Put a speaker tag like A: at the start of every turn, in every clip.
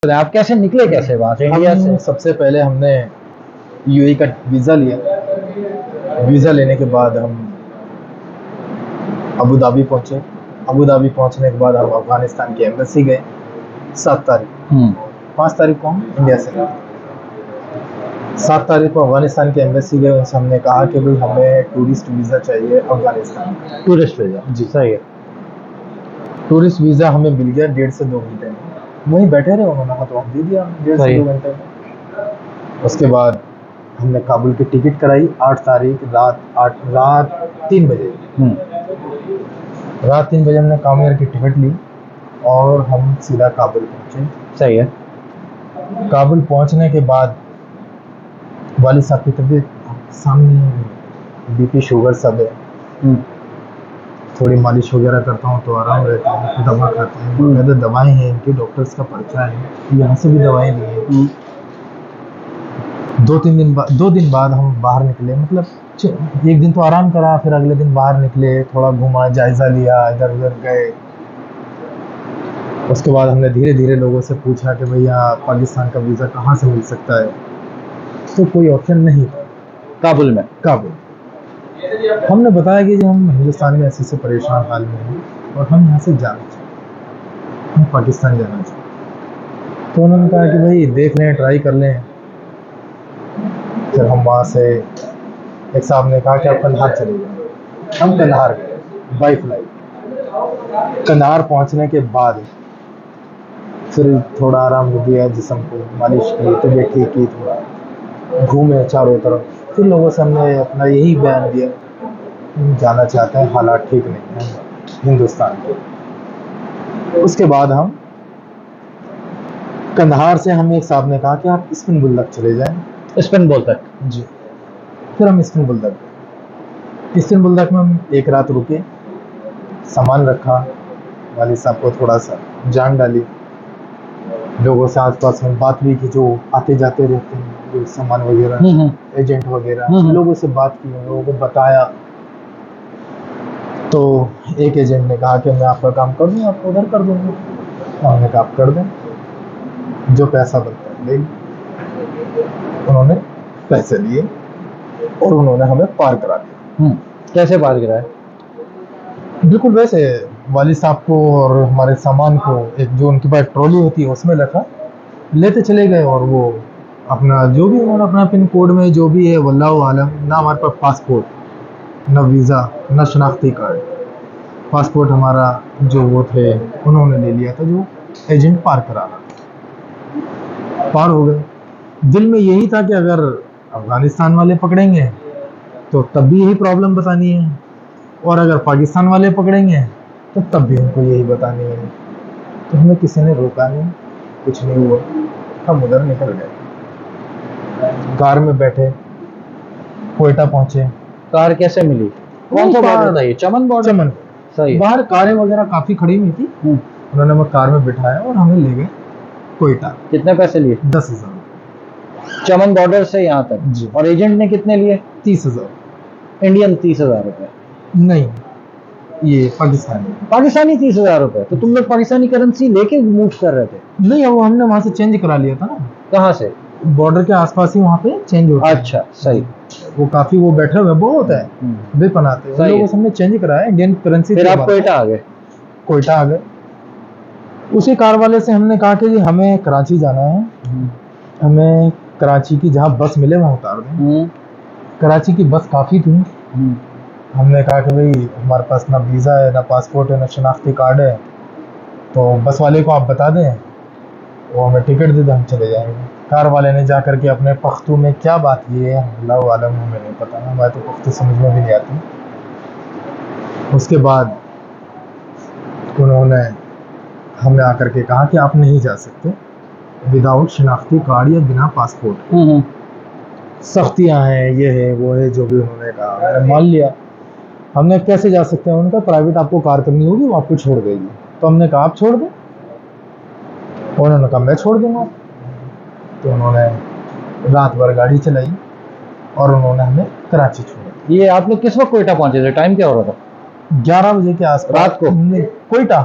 A: आप कैसे निकले, कैसे वहां से इंडिया से?
B: सबसे पहले हमने यूएई का वीज़ा लिया। वीज़ा लेने के बाद हम अबू धाबी पहुंचे। अबू धाबी पहुंचने के बाद हम अफगानिस्तान की एम्बेसी गए 7 तारीख। 5 तारीख को हम इंडिया से गए। 7 तारीख को अफगानिस्तान की एम्बेसी गए। उनसे हमने कहा कि भाई हमें टूरिस्ट वीज़ा चाहिए अफगानिस्तान।
A: टूरिस्ट वीजा
B: जी
A: सही है।
B: टूरिस्ट वीज़ा हमें मिल गया 1.5 से 2 घंटे में। वहीं बैठे रहे, उन्होंने मतलब दे दिया 1.5 से 2 घंटे में। उसके बाद हमने काबुल की टिकट कराई 8 तारीख रात 3 बजे। रात 3 बजे हमने कामयार की टिकट ली और हम सीधा काबुल पहुंचे।
A: सही है।
B: काबुल पहुंचने के बाद वालिद साहब की तबीयत सामने बीपी शुगर सब है। थोड़ी मालिश वगैरह करता हूँ तो आराम रहता है। दवा खाते हैं, बाकायदा दवाएं हैं इनकी, डॉक्टर्स का पर्चा है, यहाँ से भी दवाएं ली हैं। 2 दिन बाद हम बाहर निकले। मतलब एक दिन तो आराम करा, फिर अगले दिन बाहर निकले, थोड़ा घूमा, जायजा लिया, इधर उधर गए। उसके बाद हमने धीरे धीरे लोगों से पूछा कि भैया पाकिस्तान का वीज़ा कहाँ से मिल सकता है, तो कोई ऑप्शन नहीं था
A: काबुल में।
B: काबुल। हमने बताया कि हम हिंदुस्तान में ऐसे परेशान हाल में हैं और हम यहाँ से जाना चाहते, हम पाकिस्तान जाना चाहते। तो उन्होंने कहा कि भाई देख लें, ट्राई कर लें। फिर हम वहाँ से, एक साहब ने कहा कि आप कंधार चले जाएं। हम कंधार गए बाई फ्लाइट। कंधार पहुँचने के बाद फिर थोड़ा आराम दिया जिस्म को, मालिश की, तबीयत ठीक की, थोड़ा घूमे चारों तरफ। फिर लोगों से हमने अपना यही बयान दिया, हम जाना चाहते हैं, हालात ठीक नहीं है हिंदुस्तान के। उसके बाद हम कंधार से, हमें एक साहब ने कहा कि आप इस्तांबुल तक चले जाएं।
A: इस्तांबुल तक?
B: जी। फिर हम इस्तांबुल तक गए। इस्तांबुल तक में हम एक रात रुके, सामान रखा, वालिद साहब को थोड़ा सा जान डाली, लोगों से आस पास में बात भी की जो आते जाते रहते हैं, जो सामान वगैरह, एजेंट वगैरह, लोगों से बात की, लोगों को बताया। तो एक एजेंट ने कहा कि मैं आपका काम कर दूँ, आपको उधर कर दूँगा। हमने कहा आप कर दें, जो पैसा बनता है ले लीजिए। उन्होंने पैसे लिए और उन्होंने हमें पार करा दिया।
A: कैसे पार कराया?
B: बिल्कुल वैसे, वालिद साहब को और हमारे सामान को एक जो उनके पास ट्रॉली होती है उसमें रखा, लेते चले गए। और वो अपना जो भी उन्होंने अपना पिन कोड में जो भी है, वल्लाहु आलम, ना हमारे पास पासपोर्ट, ना वीज़ा, ना शनाख्ती कार्ड। पासपोर्ट हमारा जो वो थे उन्होंने ले लिया था, जो एजेंट पार करा रहा। पार हो गए। दिल में यही था कि अगर अफगानिस्तान वाले पकड़ेंगे तो तब भी यही प्रॉब्लम बतानी है, और अगर पाकिस्तान वाले पकड़ेंगे तो तब भी हमको यही बतानी है। तो हमें किसी ने रोका नहीं, कुछ नहीं हुआ, हम उधर निकल गए। कार में बैठे, कोयटा पहुंचे।
A: कार कैसे मिली? कौन सा बॉर्डर था ये? चमन बॉर्डर?
B: चमन।
A: सही है।
B: बाहर कारें वगैरह काफी खड़ी हुई थी। उन्होंने हमें कार में बिठाया और हमें ले गए कोयटा।
A: कितने पैसे लिए?
B: 10,000
A: चमन बॉर्डर से यहाँ तक
B: जी।
A: और एजेंट ने कितने लिए?
B: 30,000
A: इंडियन 30,000 रुपए?
B: नहीं, ये पाकिस्तानी।
A: पाकिस्तानी 30,000 रुपए? तो तुम लोग पाकिस्तानी करेंसी लेके मूव कर रहे थे?
B: नहीं, वो हमने वहां से चेंज करा लिया था ना।
A: कहाँ से?
B: बॉर्डर के आसपास ही वहाँ पे चेंज होता है।
A: अच्छा सही।
B: वो काफी वो बैठे हुए बहुत है, बेपनाते हैं, लोगों से हमने चेंज कराया इंडियन करेंसी।
A: फिर आप कोयटा आ गए?
B: कोयटा आ गए। उसी कार वाले से हमने कहा कि जी हमें कराची जाना है, हमें कराची की जहाँ बस मिले वहाँ उतार दें। कराची की बस काफ़ी थी। हमने कहा कि भाई हमारे पास ना वीज़ा है, ना पासपोर्ट है, ना शनाख्ती कार्ड है, तो बस वाले को आप बता दें, वो हमें टिकट दे दे, हम चले जाएंगे। कार वाले ने जा करके अपने पख्तू में क्या बात की है, अल्लाह आलम, हमें नहीं पता, हमें तो पख्तू समझ में भी नहीं आती। उसके बाद उन्होंने हमें आकर के कहा कि आप नहीं जा सकते विदाउट शनाख्ती कार्ड या बिना पासपोर्ट। सख्तियाँ हैं, ये है वो है, जो भी उन्होंने कहा मैंने मान लिया। हमने कैसे जा सकते हैं, उनका प्राइवेट आपको कार करनी होगी, वो आपको छोड़ देगी। तो हमने कहा आप छोड़ दें, उन्होंने कहा मैं छोड़ दूंगा। तो उन्होंने रात भर गाड़ी चलाई और उन्होंने हमें कराची छोड़ा।
A: ये आप लोग किस वक्त कोयटा पहुंचे थे? टाइम क्या हो रहा था?
B: 11 बजे के आसपास।
A: रात को?
B: कोयटा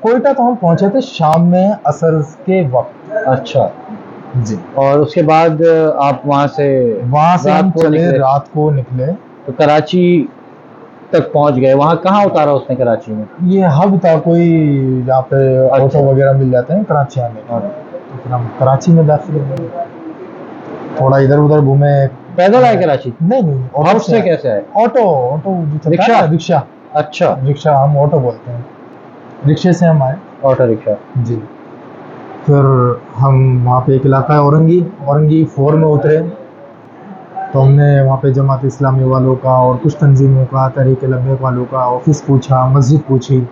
B: कोयटा तो हम पहुंचे थे शाम में असर के वक्त।
A: अच्छा।
B: जी।
A: और उसके बाद आप वहाँ से
B: हम
A: को
B: चले,
A: निकले,
B: रात को निकले
A: तो कराची तक पहुँच गए। वहाँ कहाँ उतारा उसने कराची में?
B: ये हब था कोई जहाँ पे
A: अच्छा।
B: ऑटो वगैरह मिल जाते हैं कराची आने के।
A: हाँ।
B: तो फिर हम कराची में दाखिल हुए, थोड़ा इधर उधर घूमे।
A: पैदल आए कराची?
B: नहीं, ऑटो
A: हब से कैसे आए?
B: ऑटो ऑटो जो चलता है
A: रिक्शा?
B: ना, रिक्शा।
A: अच्छा,
B: रिक्शा हम ऑटो बोलते हैं, रिक्शे से हम आए।
A: Auto rickshaw.
B: जी। फिर हम वहाँ पे एक इलाका है औरंगी 4 में उतरे। तो हमने वहाँ पे जमात इस्लामी वालों का और कुछ तंजीमों का, तहरीक लब्बैक वालों का ऑफिस पूछा, मस्जिद पूछी।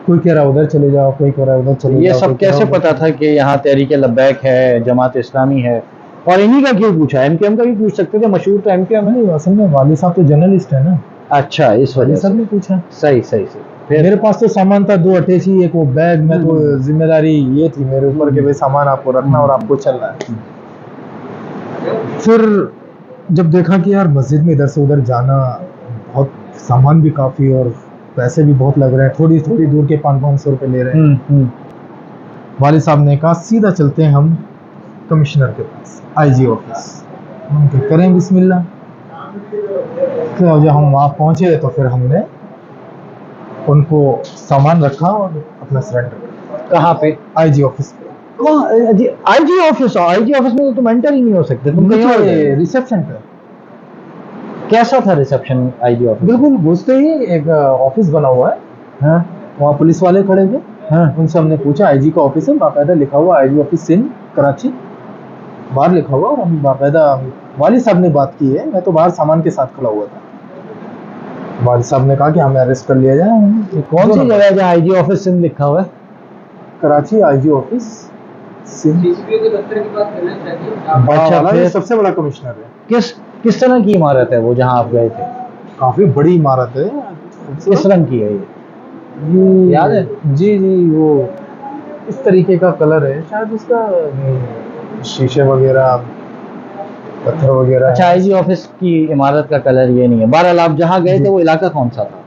B: कोई कह रहा उधर चले जाओ, कोई कह रहा उधर चले
A: ये
B: जाओ,
A: सब
B: कोई कह रहा
A: कैसे
B: उधर
A: पता था कि यहाँ तहरीक लब्बैक है, जमात इस्लामी है? और इन्हीं का क्यों पूछा? एमकेएम का भी पूछ सकते थे, मशहूर तो एमकेएम है।
B: नहीं, असल में वाली साहब तो जर्नलिस्ट है ना।
A: अच्छा, इस
B: वाली
A: वजह
B: साहब
A: से।
B: ने पूछा।
A: सही सही सही। फिर
B: मेरे पास तो सामान था, 2 अटैची, एक वो बैग में, तो जिम्मेदारी ये थी मेरे ऊपर कि भाई सामान आपको रखना और आपको चलना है। फिर जब देखा कि यार मस्जिद में इधर से उधर जाना, बहुत सामान भी काफ़ी और पैसे भी बहुत लग रहे हैं, थोड़ी थोड़ी दूर के 500-500 रुपये ले रहे हैं। वाली साहब ने कहा सीधा चलते हैं हम कमिश्नर के पास, आईजी ऑफिस। हम क्या करें, बिस्मिल्लाह। तो जब हम वहाँ पहुँचे तो फिर हमने उनको सामान रखा और अपना सरेंडर किया।
A: कहाँ पे?
B: आईजी ऑफिस पे।
A: IG office? आईजी ऑफिस में तो तुम एंटर ही नहीं हो सकते, तुम कहीं और गए।
B: रिसेप्शन पे।
A: कैसा था रिसेप्शन आईजी ऑफिस?
B: बिल्कुल घुसते ही एक ऑफिस बना हुआ है।
A: हाँ
B: वहाँ पुलिस वाले खड़े थे।
A: हाँ।
B: उनसे हमने पूछा, आईजी का ऑफिस है, बाकायदा लिखा हुआ आईजी ऑफिस सिंध कराची बाहर लिखा हुआ। और हम बाकायदा, वाली साहब ने बात की है, मैं तो बाहर सामान के साथ खड़ा हुआ था। वाली साहब ने कहा कि हमें अरेस्ट कर लिया जाए।
A: कौन सी जगह है जहाँ आईजी ऑफिस सिंध लिखा हुआ है?
B: Karachi IG office Sindh.
A: अच्छा,
B: वाला
A: फिर
B: ये सबसे बड़ा कमिश्नर है।
A: किस तरह की इमारत है वो जहाँ आप गए थे?
B: काफी बड़ी इमारत है।
A: किस रंग की है ये?
B: ये
A: याद है?
B: जी जी, वो इस तरीके का कलर है शायद उसका, शीशे वगैरह, पत्थर वगैरह।
A: अच्छा, आईजी ऑफिस की इमारत का कलर ये नहीं है। बहरहाल आप जहाँ गए थे वो इलाका कौन सा था?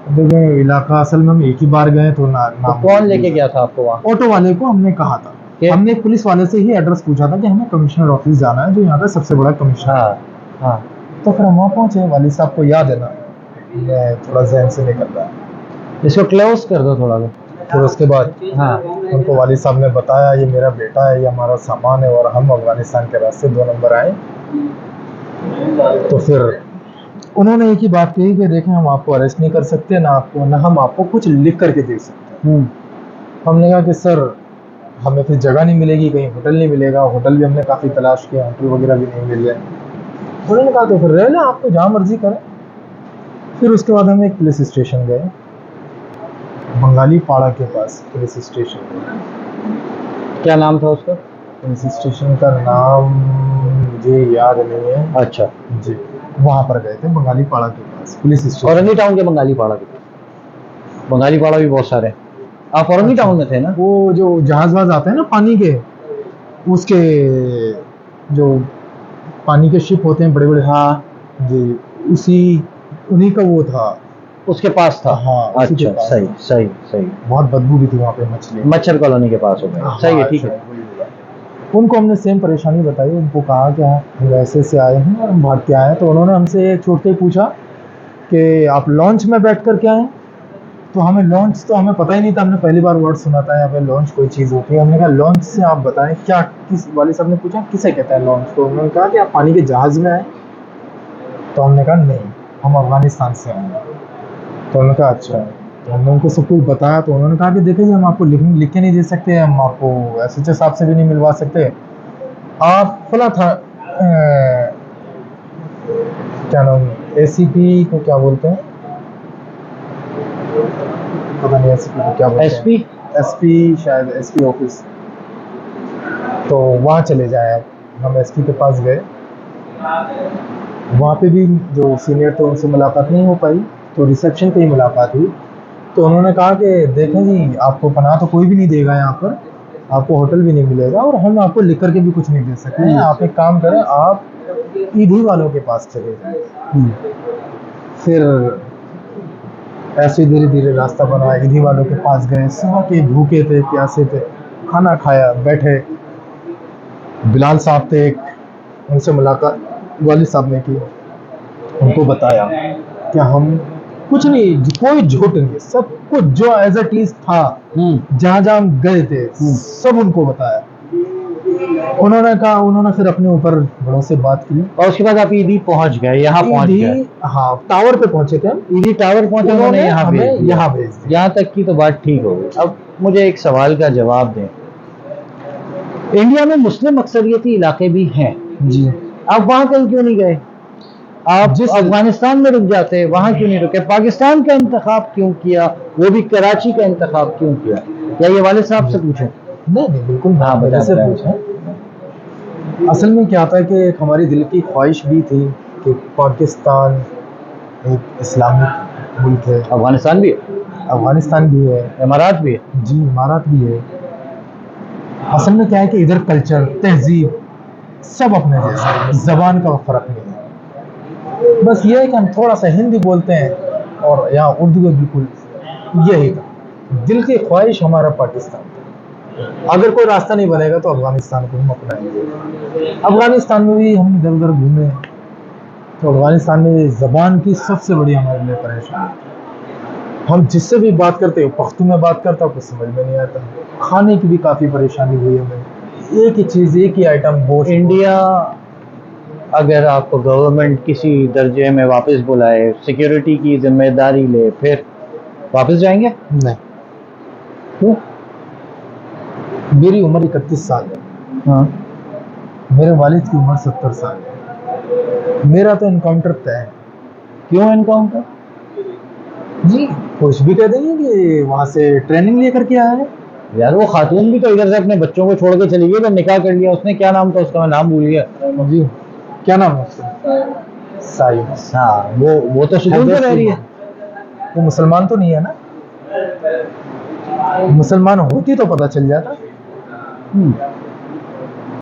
B: देखिए, इलाका असल में हम एक ही बार गए तो
A: तो कौन लेके गया था आपको वहाँ?
B: ऑटो वाले को हमने कहा था। हमने पुलिस वाले से ही एड्रेस पूछा था कि हमें कमिश्नर ऑफिस जाना है, जो यहाँ का सबसे बड़ा कमिश्नर।
A: हाँ हाँ।
B: तो फिर हम वहाँ पहुँचे। वाली साहब को याद है ना, मैं थोड़ा जहन से निकल रहा है।
A: इसको क्लोज कर दो थोड़ा सा।
B: फिर उसके बाद
A: हाँ।
B: उनको वाली साहब ने बताया, ये मेरा बेटा है, ये हमारा सामान है और हम अफगानिस्तान के रास्ते 2 नंबर आए। तो फिर उन्होंने एक ही बात कही कि देखें, हम आपको अरेस्ट नहीं कर सकते, ना हम आपको कुछ लिख करके दे सकते। हमने कहा कि सर, हमें फिर जगह नहीं मिलेगी, कहीं होटल नहीं मिलेगा। होटल भी हमने काफ़ी तलाश किया, होटल वगैरह भी नहीं मिल रहे। उन्होंने कहा तो फिर रह लें, आप तो जहाँ मर्जी करें। फिर उसके बाद हम एक पुलिस स्टेशन गए, बंगाली पाड़ा के पास पुलिस स्टेशन।
A: क्या नाम था उसका?
B: पुलिस स्टेशन का नाम मुझे याद नहीं है।
A: अच्छा
B: जी, वहाँ पर गए थे, बंगाली पाड़ा के पास पुलिस स्टेशन।
A: औरंगी टाउन के बंगाली पाड़ा के पास। बंगाली पाड़ा भी बहुत सारे हैं। आप औरंगी टाउन में थे ना?
B: वो जो जहाज वहाज आते हैं ना पानी के, उसके जो पानी के शिप होते हैं बड़े बड़े।
A: हाँ
B: जी, उन्हीं का वो था,
A: उसके पास था।
B: हाँ, उसी के
A: अच्छा,
B: पास
A: सही
B: था।
A: सही सही।
B: बहुत बदबू भी थी वहाँ पे मछली।
A: मच्छर कॉलोनी के पास हो गए। सही है, ठीक है।
B: उनको हमने सेम परेशानी बताई, उनको कहा कि हम ऐसे से आए हैं और हम भाग के आए हैं। तो उन्होंने हमसे छोड़ के पूछा कि आप लॉन्च में बैठ कर के आए? तो हमें लॉन्च तो हमें पता ही नहीं था, हमने पहली बार वर्ड सुना था यहाँ पे लॉन्च कोई चीज़ होती है। हमने कहा लॉन्च से आप बताएं क्या, किस वाले साहब ने पूछा किसे कहता है लॉन्च। तो उन्होंने कहा कि आप पानी के जहाज़ में आए। तो हमने कहा नहीं, हम अफगानिस्तान से आए हैं। तो उन्होंने कहा अच्छा। तो हमने उनको सब कुछ बताया। तो उन्होंने कहा कि देखिए, हम आपको लिख के नहीं दे सकते, हम आपको एसएचओ साहब से भी नहीं मिलवा सकते। आप फला था, क्या नाम, एसीपी को क्या बोलते हैं, पता नहीं एसपी को क्या बोलते हैं। एसपी शायद, एसपी ऑफिस। तो वहाँ चले जाए। हम एसपी के पास गए। वहाँ पे भी जो सीनियर थे उनसे मुलाकात नहीं हो पाई, तो रिसेप्शन पे ही मुलाकात हुई। तो उन्होंने कहा कि देखें जी, आपको पनाह तो कोई भी नहीं देगा यहाँ पर, आपको होटल भी नहीं मिलेगा और हम आपको लिख करके भी कुछ नहीं दे सकते हैं। आप एक काम करें, आप ईदी वालों के पास चले जाएं। फिर ऐसे धीरे धीरे रास्ता बना, ईदी वालों के पास गए, सुबह के भूखे थे, प्यासे थे, खाना खाया, बैठे। बिलाल साहब थे एक, उनसे मुलाकात वालिद साहब ने की। उनको बताया कि हम कुछ नहीं, कोई झूठ नहीं, सब कुछ जो एज इट इज था, जहाँ जहाँ हम गए थे सब उनको बताया। उन्होंने कहा, उन्होंने फिर अपने ऊपर बड़ों से बात की।
A: और उसके बाद आप ईदी पहुंच गए, यहाँ पहुंच
B: ईदी,
A: गए,
B: हाँ, टावर पे पहुंचे थे हम।
A: ईदी टावर पहुंचे, उन्होंने
B: उन्होंने
A: यहाँ
B: हमें
A: भेज दिया।
B: यहाँ भेज दिया।
A: यहाँ तक की तो बात ठीक हो गई। अब मुझे एक सवाल का जवाब दें। इंडिया में मुस्लिम अक्सरियती इलाके भी हैं,
B: जी,
A: आप वहां कहीं क्यों नहीं गए? आप
B: जिस
A: अफगानिस्तान में रुक जाते, वहां क्यों नहीं रुके? पाकिस्तान का इंतखाब क्यों किया, वो भी कराची का इंतखाब क्यों किया? या ये वालिद साहब से पूछें?
B: नहीं नहीं, बिल्कुल
A: हाँ,
B: मेरे से
A: बताएं।
B: पूछें। असल में क्या था कि एक हमारी दिल की ख्वाहिश भी थी कि पाकिस्तान एक इस्लामिक मुल्क है,
A: अफगानिस्तान भी है,
B: अफगानिस्तान भी है,
A: इमारात भी है।
B: जी, इमारात भी है। असल में क्या है कि इधर कल्चर, तहजीब सब अपने जैसा है, जबान का फर्क नहीं है। बस ये है कि हम थोड़ा सा हिंदी बोलते हैं और यहाँ उर्दू में बिल्कुल यही था। दिल की ख्वाहिश हमारा पाकिस्तान था। अगर कोई रास्ता नहीं बनेगा तो अफगानिस्तान को हम अपनाएंगे। अफगानिस्तान में भी हम इधर उधर घूमे, तो अफगानिस्तान में ज़बान की सबसे बड़ी हमारे लिए परेशानी। हम जिससे भी बात करते हो पख्तू में बात करता, कुछ समझ में नहीं आता। खाने की भी काफ़ी परेशानी हुई हमें, एक ही चीज़, एक ही आइटम, गोश्त।
A: इंडिया अगर आपको गवर्नमेंट किसी दर्जे में वापस बुलाए, सिक्योरिटी की जिम्मेदारी ले, फिर वापस जाएंगे?
B: नहीं,
A: क्यों?
B: मेरी उम्र 31 साल है,
A: हाँ,
B: मेरे वालिद की उम्र 70 साल है। मेरा तो इनकाउंटर तय है।
A: क्यों एनकाउंटर?
B: जी, कुछ भी कह देंगे कि वहाँ से ट्रेनिंग लेकर के आया है।
A: यार वो खातून भी तो इधर से अपने बच्चों को छोड़ के चली गई, तो निकाह कर लिया उसने, क्या नाम था उसका, मैं नाम भूल गया।
B: जी, क्या नाम है उसका? साइमा।
A: हाँ, वो तो सुकून से रह रही है।
B: वो मुसलमान तो नहीं है ना? मुसलमान होती तो पता चल जाता।